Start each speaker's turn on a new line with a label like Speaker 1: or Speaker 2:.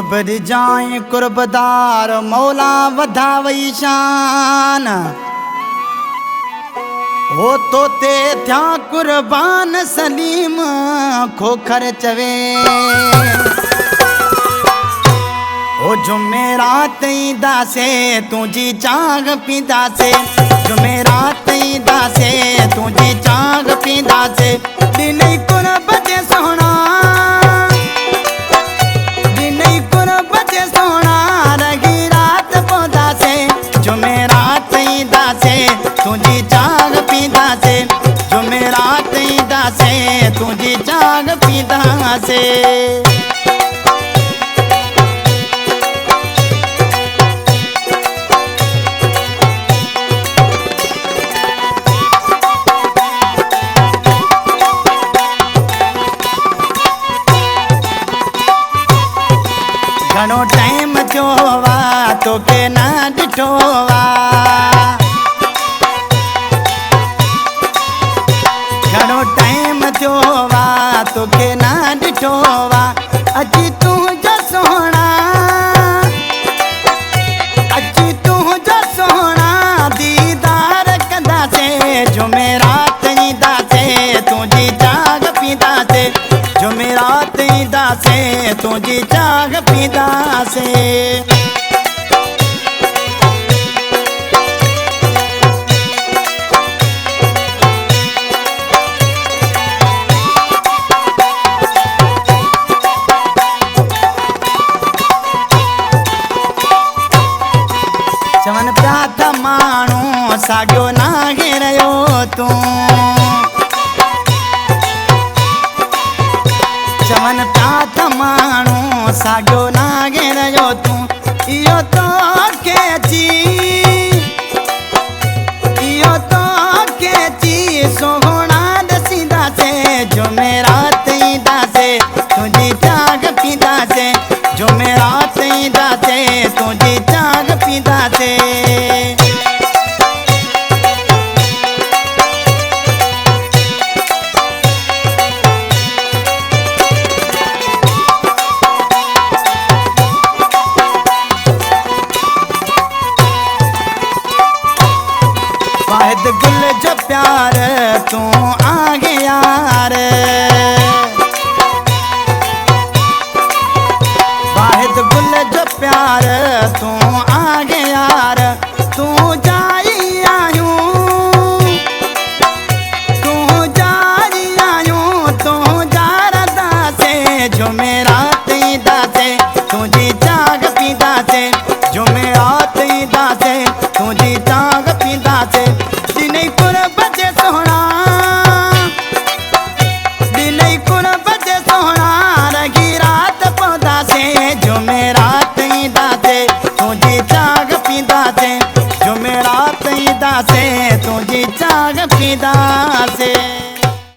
Speaker 1: कुर्बद जाए कुर्बदार मौला वधावई शान हो तो ते थ्या कुर्बान सलीम खोखर चवे ओ जुमेरात दासे तुझी चाग पींदा से जुमेरात दासे तुझी चाग पींदा से दिन कुर्बत सोना दिन कुर्बत सोना रगी रात पौधा से जुमेरात दासे तुझी चाग पींदा से जुमेरात दासे तुझी चाग पींदा से घणो टाइम थियो वा तोखे ना ॾिठो वा घणो टाइम थियो वा तोखे ना ॾिठो वा अची तुंहिंजो सोहणा अची तुंहिंजो सोहणा दीदार कंदासीं जुमेरात ईंदासीं तुंहिंजी चाग पींदासीं जुमेरात ईंदासीं तुंहिंजी चाग पींदासीं चवन पिया त माण्हू साॻियो नाहे रहियो तूं चवन पिया त माण्हू साॻियो नाहे रहियो तूं इहो तोखे अची इहो तोखे अची सोहणा ॾसींदासीं जुमेरात ईंदासीं तुंहिंजी चाग पींदासीं जुमेरात ईंदासीं तुंहिंजी चाग पींदासीं वाहिद गुल जो प्यार तूं आगे यार वाहिद गुल जो प्यार तूं आगे यार तूं जाई आयूं तूं जाई आयूं तूं जारदासे जुमेरा